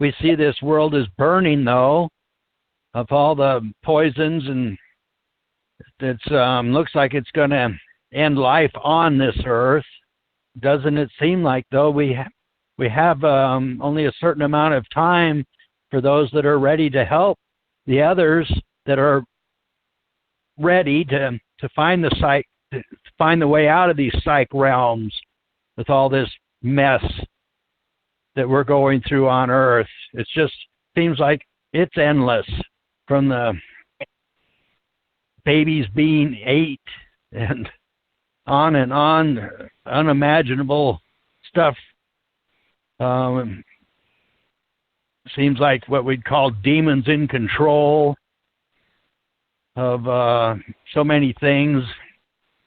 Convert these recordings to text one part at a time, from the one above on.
we see this world is burning, though, of all the poisons, and it looks like it's going to end life on this earth. Doesn't it seem like, though, we have only a certain amount of time for those that are ready to help the others that are ready to find the way out of these psych realms with all this mess that we're going through on Earth. It just seems like it's endless, from the babies being ate and on, unimaginable stuff. Seems like what we'd call demons in control of so many things,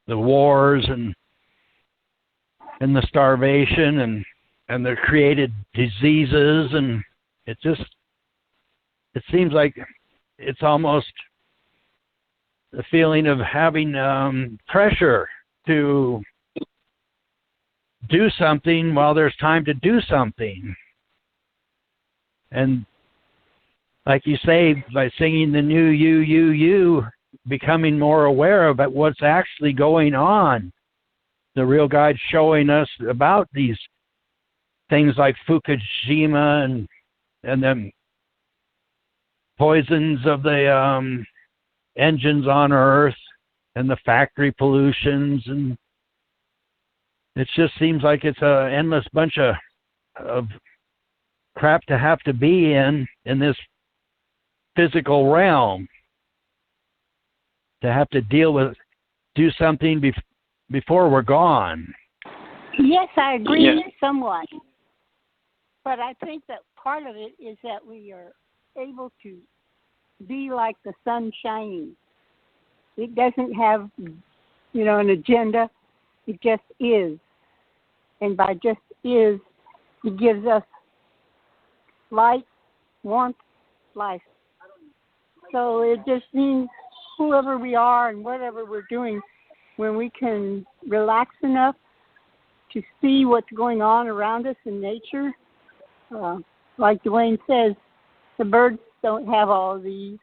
the wars and the starvation and the created diseases, and it seems like it's almost the feeling of having pressure to do something while there's time to do something. And like you say, by singing the new you, becoming more aware of what's actually going on. The real guide showing us about these things like Fukushima and the poisons of the engines on Earth and the factory pollutions, and it just seems like it's an endless bunch of crap to have to be in this physical realm, to have to do something before we're gone. Yes, I agree somewhat. But I think that part of it is that we are able to be like the sun shining. It doesn't have, an agenda. It just is. And by just is, it gives us light, warmth, life. So it just means whoever we are and whatever we're doing, when we can relax enough to see what's going on around us in nature, like Dwayne says, the birds don't have all of these.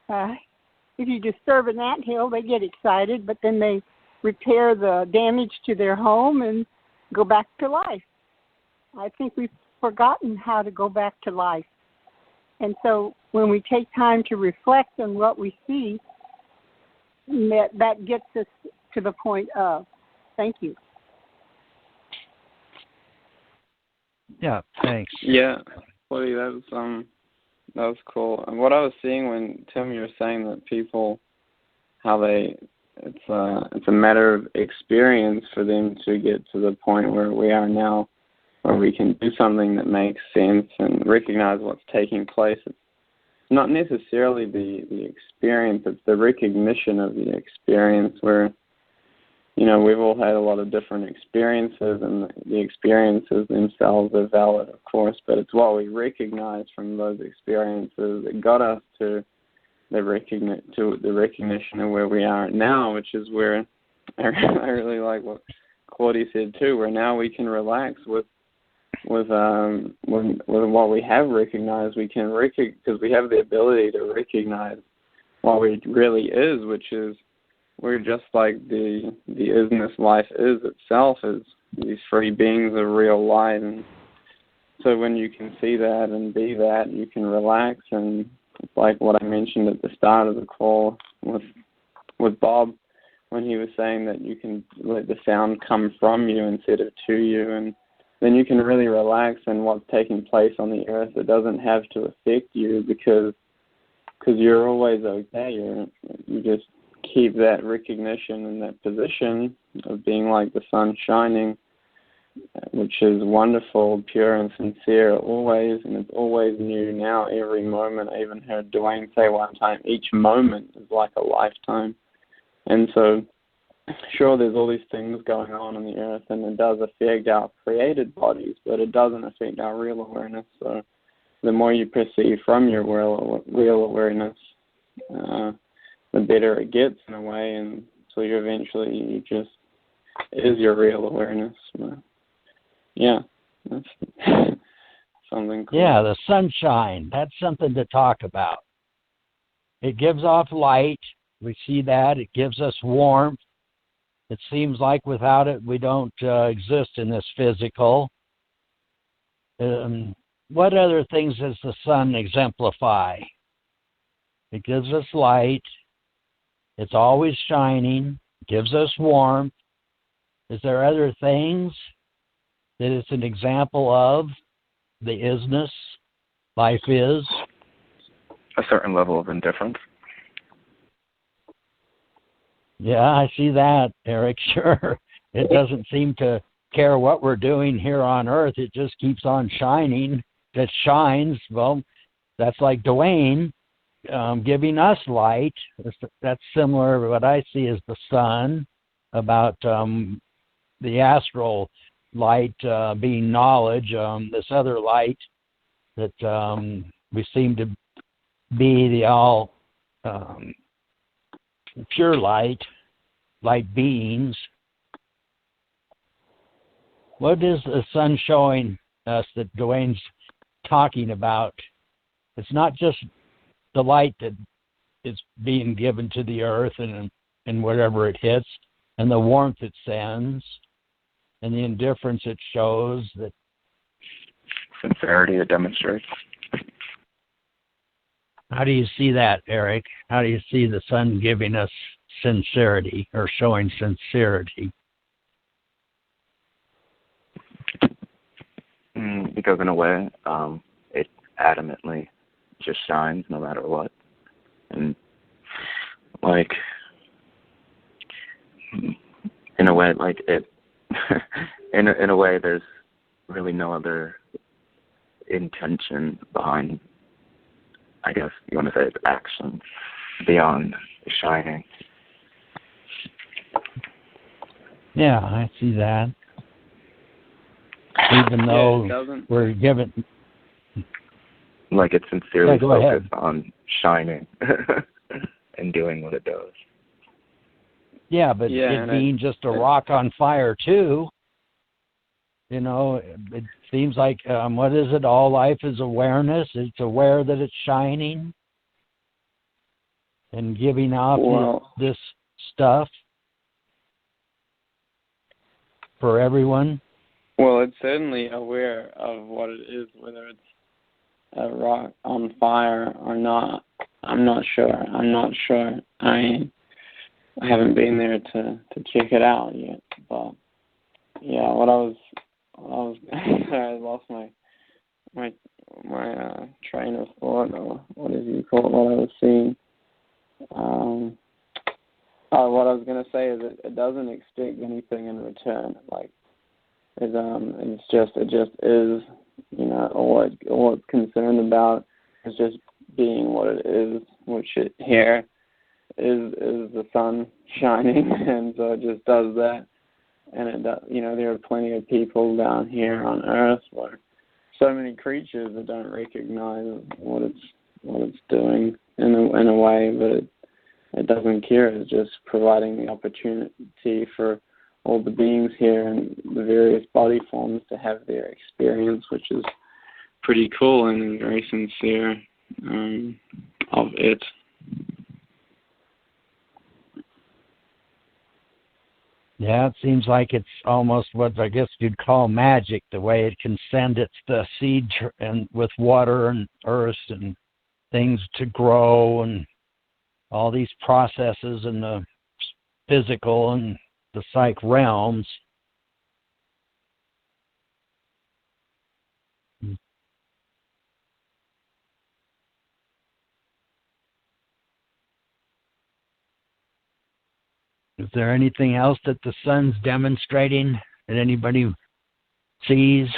If you disturb an anthill, they get excited, but then they repair the damage to their home and go back to life. I think we've forgotten how to go back to life. And so when we take time to reflect on what we see, that gets us to the point of. Thank you. Yeah, thanks. Yeah, Woody, that was cool. And what I was seeing when Tim, you were saying that people, how it's a matter of experience for them to get to the point where we are now, where we can do something that makes sense and recognize what's taking place. It's not necessarily the experience, it's the recognition of the experience where, we've all had a lot of different experiences, and the experiences themselves are valid, of course, but it's what we recognize from those experiences that got us to the recognition of where we are now, which is where I really like what Claudia said too, where now we can relax with what we have recognized. We can because we have the ability to recognize what it really is, which is we're just like the isness life is itself, is these free beings of real light. And so when you can see that and be that, you can relax. And it's like what I mentioned at the start of the call with Bob, when he was saying that you can let the sound come from you instead of to you, and then you can really relax in what's taking place on the earth. It doesn't have to affect you because you're always okay. You just keep that recognition and that position of being like the sun shining, which is wonderful, pure and sincere always, and it's always new now, every moment. I even heard Dwayne say one time, each moment is like a lifetime. And so, sure, there's all these things going on the earth, and it does affect our created bodies, but it doesn't affect our real awareness. So the more you perceive from your real awareness, the better it gets in a way, and so you just is your real awareness. Yeah, that's something cool. Yeah, the sunshine. That's something to talk about. It gives off light. We see that. It gives us warmth. It seems like without it, we don't exist in this physical. What other things does the sun exemplify? It gives us light. It's always shining. It gives us warmth. Is there other things that it's an example of the isness life is? A certain level of indifference. Yeah, I see that, Eric. Sure. It doesn't seem to care what we're doing here on Earth. It just keeps on shining. It shines. Well, that's like Dwayne giving us light. That's similar to what I see as the sun, about the astral light being knowledge, this other light that we seem to be the all pure light beings. What is the sun showing us that Dwayne's talking about? It's not just the light that is being given to the earth and whatever it hits, and the warmth it sends, and the indifference it shows. That sincerity it demonstrates. How do you see that, Eric? How do you see the sun giving us sincerity or showing sincerity? Because in a way, it adamantly just shines no matter what. And like, in a way, like it, in a way, there's really no other intention behind, I guess you want to say, its action beyond shining. Yeah, I see that. Even though we're given... Like it's sincerely focused ahead. on shining and doing what it does. Yeah, but it being just a rock on fire too, you know, it seems like, what is it? All life is awareness. It's aware that it's shining and giving off this stuff for everyone. Well, it's certainly aware of what it is, whether it's a rock on fire or not. I'm not sure. I haven't been there to check it out yet. But yeah, I lost my train of thought, or what do you call it? What I was seeing. What I was gonna say is it doesn't expect anything in return. Like it just is. You know, all it's concerned about is just being what it is, which here is the sun shining, and so it just does that. And it does, you know, there are plenty of people down here on Earth where so many creatures that don't recognize what it's doing in a way, but it doesn't care. It's just providing the opportunity for all the beings here and the various body forms to have their experience, which is pretty cool and very sincere of it. Yeah, it seems like it's almost what I guess you'd call magic, the way it can send its the seed and with water and earth and things to grow, and all these processes in the physical and the psych realms. Is there anything else that the sun's demonstrating that anybody sees?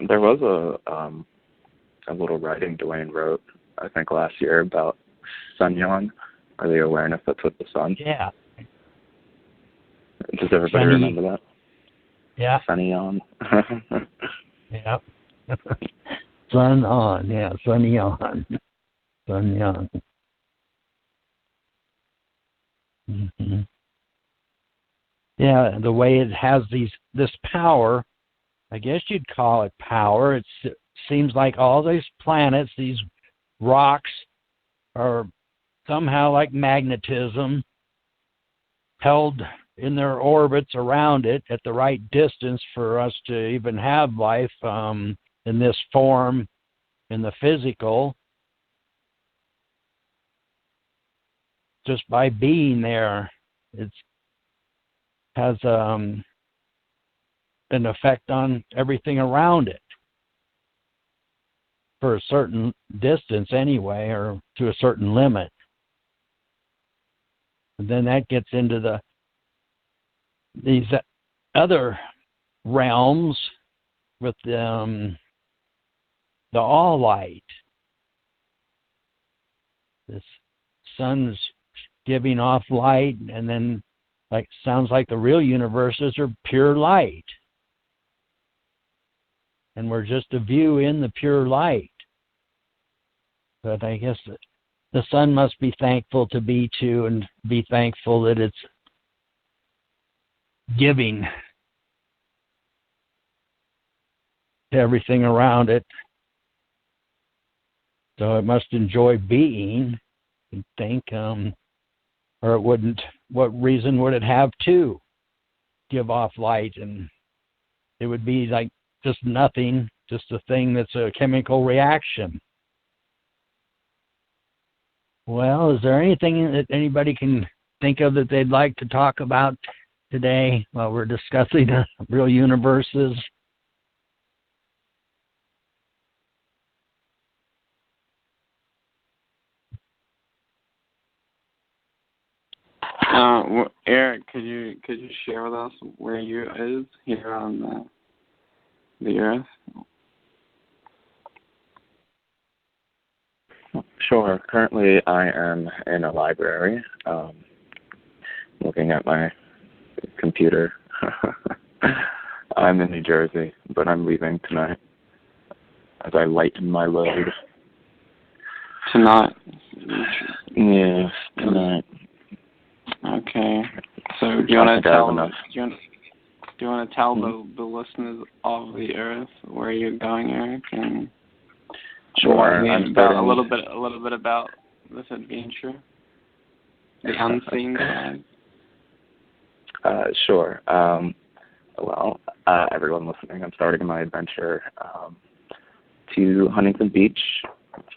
There was a little writing Dwayne wrote, I think last year, about Sun-Yon, or the awareness that's with the sun. Yeah. Does everybody remember that? Yeah. Sun-Yon. Yeah. Sun on, yeah, Sun-Yon. Sun-Yon. Mm-hmm. Yeah, the way it has this power, I guess you'd call it power. It seems like all these planets, these rocks, are somehow like magnetism, held in their orbits around it at the right distance for us to even have life in this form, in the physical, just by being there. It has an effect on everything around it for a certain distance anyway, or to a certain limit. And then that gets into these other realms with the all light. This sun's giving off light, and then sounds like the real universes are pure light. And we're just a view in the pure light. But I guess the sun must be thankful to be to, and be thankful that it's giving to everything around it. So it must enjoy being, and think, or it wouldn't. What reason would it have to give off light? And it would be like just nothing, just a thing that's a chemical reaction. Well, is there anything that anybody can think of that they'd like to talk about today while we're discussing real universes? Eric, could you share with us where you is here on the Earth? Sure. Currently, I am in a library, looking at my computer. I'm in New Jersey, but I'm leaving tonight as I lighten my load. Tonight? Yes, tonight. Okay. So do you want to tell the listeners of the Earth where you're going, Eric? And sure. A little bit about this adventure, the unseen side. Sure. Well, everyone listening, I'm starting my adventure to Huntington Beach,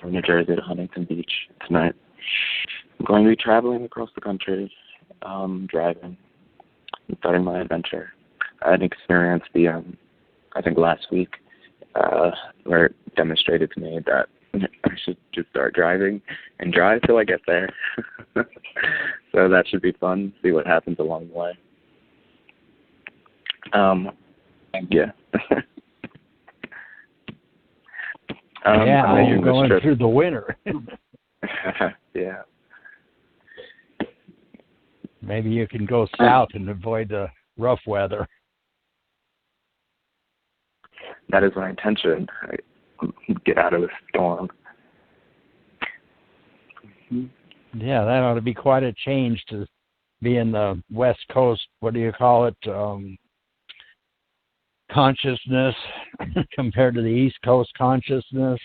from New Jersey to Huntington Beach tonight. I'm going to be traveling across the country, driving, and starting my adventure. I had an experience I think last week, where it demonstrated to me that I should just start driving and drive till I get there. So that should be fun, see what happens along the way. Yeah. Yeah, you're going through the winter. Yeah. Maybe you can go south and avoid the rough weather. That is my intention. Get out of the storm. Yeah, that ought to be quite a change to be in the West Coast, what do you call it, consciousness compared to the East Coast consciousness.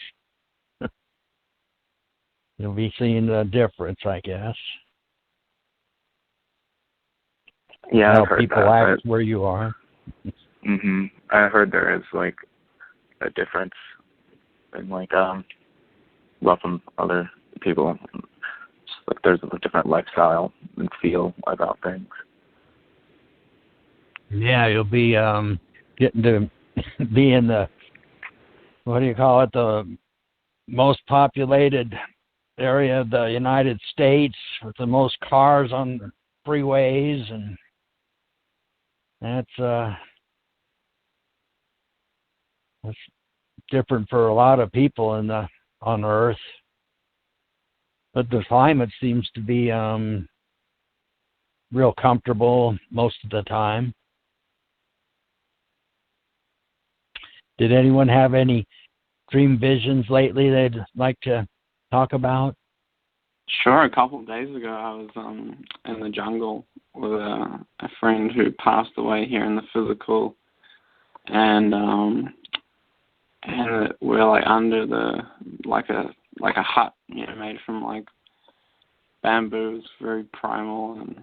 You'll be seeing the difference, I guess. Yeah, how I've heard people that, act where you are. I heard there is like a difference in welcome other people. Just like there's a different lifestyle and feel about things. Yeah, you'll be getting to be in the, what do you call it, the most populated area of the United States with the most cars on the freeways, and that's different for a lot of people on Earth. But the climate seems to be real comfortable most of the time. Did anyone have any dream visions lately they'd like to talk about? Sure. A couple of days ago, I was in the jungle with a friend who passed away here in the physical, and we're like under the like a hut, made from like bamboo. It's very primal and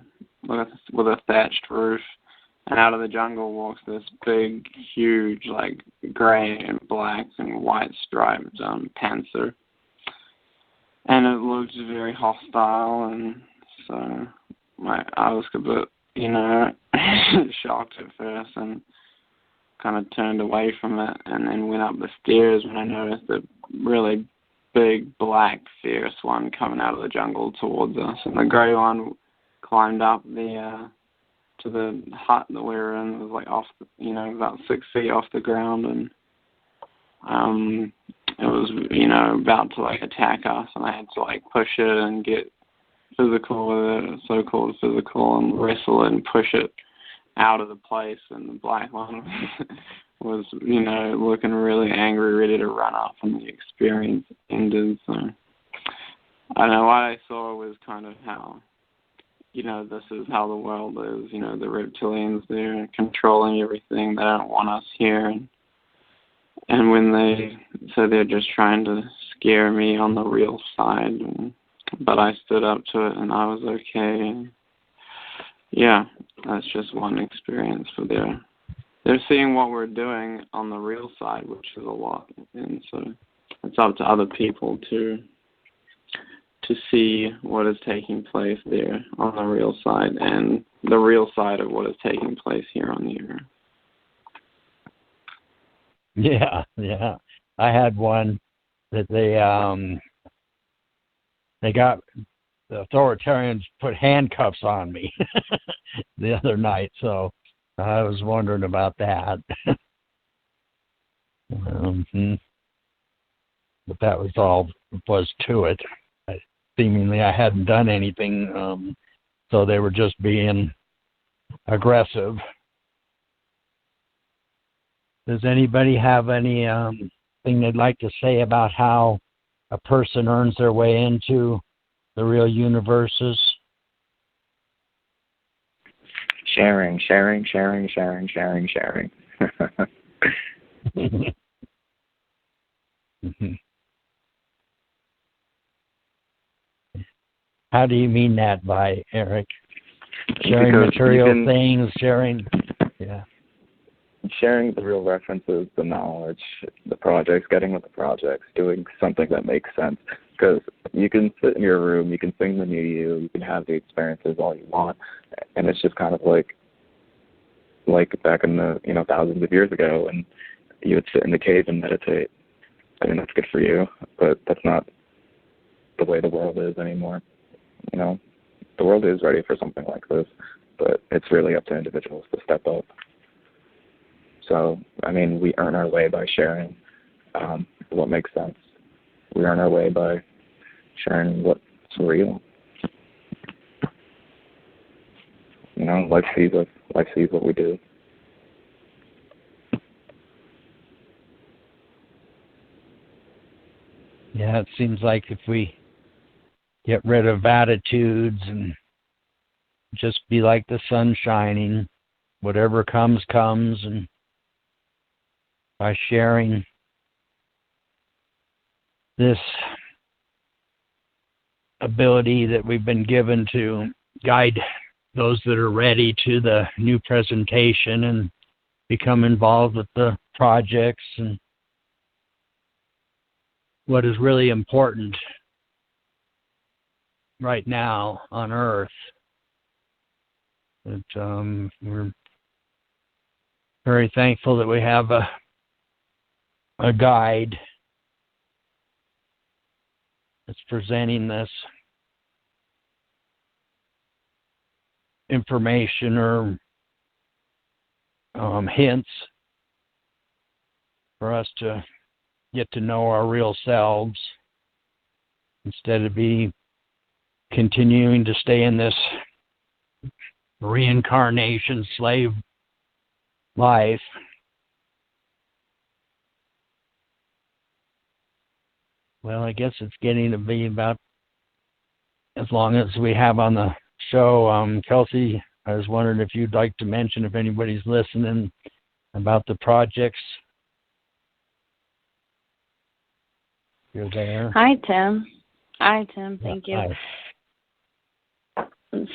with a thatched roof. And out of the jungle walks this big, huge, like gray and black and white striped panther. And it looked very hostile, and so I was a bit, shocked at first and kind of turned away from it, and then went up the stairs when I noticed a really big, black, fierce one coming out of the jungle towards us. And the gray one climbed up to the hut that we were in. It was like off, about 6 feet off the ground, and it was, about to like attack us, and I had to like push it and get physical with it, so-called physical, and wrestle it and push it out of the place. And the black one was, looking really angry, ready to run off, and the experience ended. So I don't know, what I saw was kind of how, this is how the world is. The reptilians, they're controlling everything. They don't want us here. And when they said they're just trying to scare me on the real side, but I stood up to it and I was okay. And yeah, that's just one experience for they're seeing what we're doing on the real side, which is a lot. And so it's up to other people to see what is taking place there on the real side, and the real side of what is taking place here on the earth. Yeah. I had one that they got, the authoritarians put handcuffs on me the other night, so I was wondering about that. But that was all was to it. Seemingly I hadn't done anything, so they were just being aggressive. Does anybody have any thing they'd like to say about how a person earns their way into the real universes? Sharing. How do you mean that by, Eric? Sharing Because material things, sharing, yeah. Sharing the real references, the knowledge, the projects, getting with the projects, doing something that makes sense. Because you can sit in your room, you can sing the new you can have the experiences all you want, and it's just kind of like back in the thousands of years ago, and you would sit in the cave and meditate. I mean, that's good for you, but that's not the way the world is anymore. The world is ready for something like this, but it's really up to individuals to step up. So, I mean, we earn our way by sharing what makes sense. We earn our way by sharing what's real. Life sees us. Life sees what we do. Yeah, it seems like if we get rid of attitudes and just be like the sun shining, whatever comes, and by sharing this ability that we've been given to guide those that are ready to the new presentation and become involved with the projects and what is really important right now on Earth. That we're very thankful that we have a guide that's presenting this information or hints for us to get to know our real selves instead of continuing to stay in this reincarnation slave life. Well, I guess it's getting to be about as long as we have on the show, Kelsey, I was wondering if you'd like to mention, if anybody's listening, about the projects. You're there. Hi, Tim. Thank you. Hi.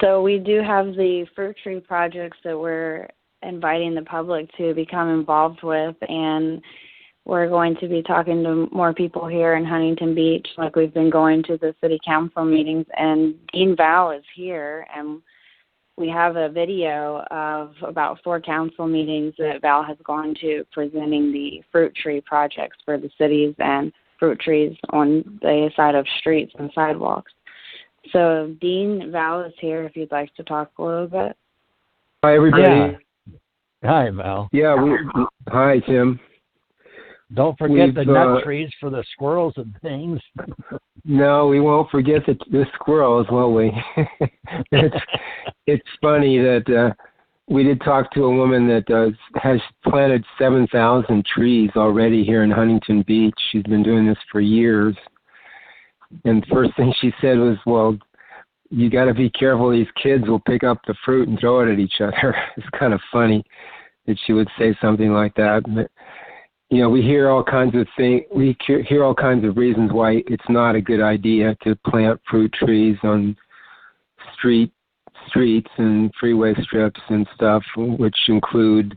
So we do have the fruit tree projects that we're inviting the public to become involved with, and we're going to be talking to more people here in Huntington Beach, like we've been going to the city council meetings, and Dean Val is here, and we have a video of about 4 council meetings that Val has gone to presenting the fruit tree projects for the cities and fruit trees on the side of streets and sidewalks. So Dean, Val is here if you'd like to talk a little bit. Hi, everybody. Yeah. Hi, Val. Yeah, hi, Tim. Don't forget the nut trees for the squirrels and things. No, we won't forget the squirrels, will we? It's funny that we did talk to a woman that has planted 7,000 trees already here in Huntington Beach. She's been doing this for years. And the first thing she said was, well, you got to be careful. These kids will pick up the fruit and throw it at each other. It's kind of funny that she would say something like that. But, you know, we hear all kinds of things. We hear all kinds of reasons why it's not a good idea to plant fruit trees on streets and freeway strips and stuff, which include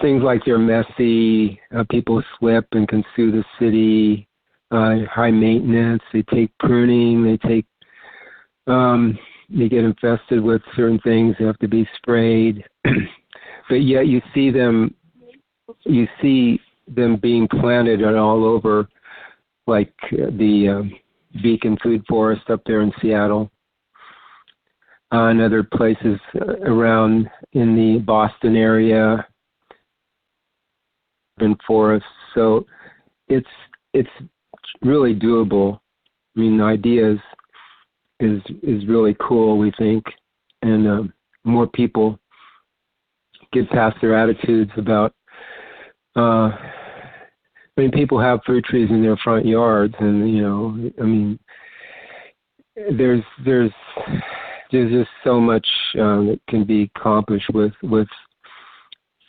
things like they're messy, people slip and can sue the city, high maintenance, they take pruning, they get infested with certain things, they have to be sprayed. But yet you see them being planted all over, like the Beacon Food Forest up there in Seattle, and other places around in the Boston area, and forests. So it's really doable. I mean, the idea is really cool, we think, and more people get past their attitudes about. I mean, people have fruit trees in their front yards, and you know, I mean, there's just so much that can be accomplished with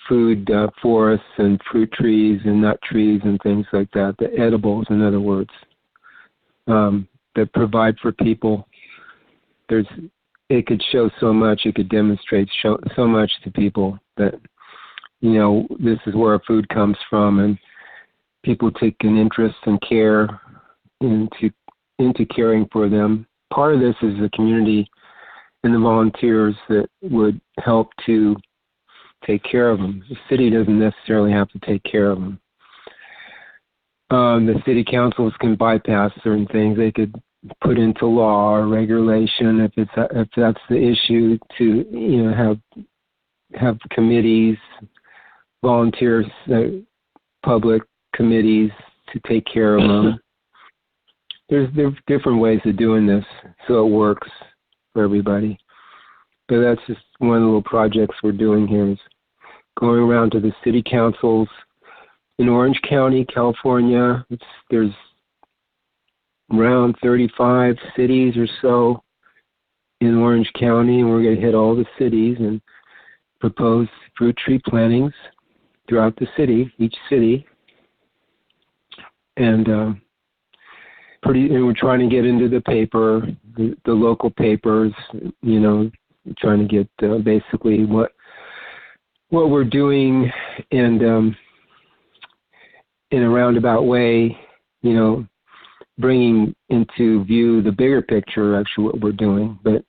food forests and fruit trees and nut trees and things like that. The edibles, in other words, that provide for people. It could show so much. It could demonstrate so much to people that, you know, this is where our food comes from, and people take an interest and care into caring for them. Part of this is the community and the volunteers that would help to take care of them. The city doesn't necessarily have to take care of them. The city councils can bypass certain things. They could put into law or regulation if that's the issue, to, you know, have committees, volunteers, public committees to take care of them. There's different ways of doing this, so it works for everybody. But that's just one of the little projects we're doing here, is going around to the city councils in Orange County, California. There's around 35 cities or so in Orange County, and we're going to hit all the cities and propose fruit tree plantings throughout the city, each city. And we're trying to get into the paper, the local papers, you know, trying to get basically what we're doing, and in a roundabout way, you know, bringing into view the bigger picture, actually what we're doing, but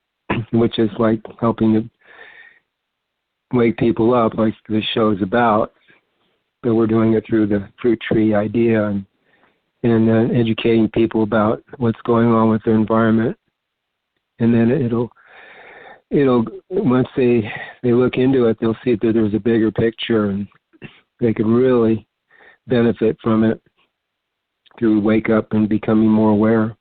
which is like helping to wake people up, like the show is about. But we're doing it through the fruit tree idea, and educating people about what's going on with their environment. And then it'll once they look into it, they'll see that there's a bigger picture, and they could really benefit from it through wake up and becoming more aware.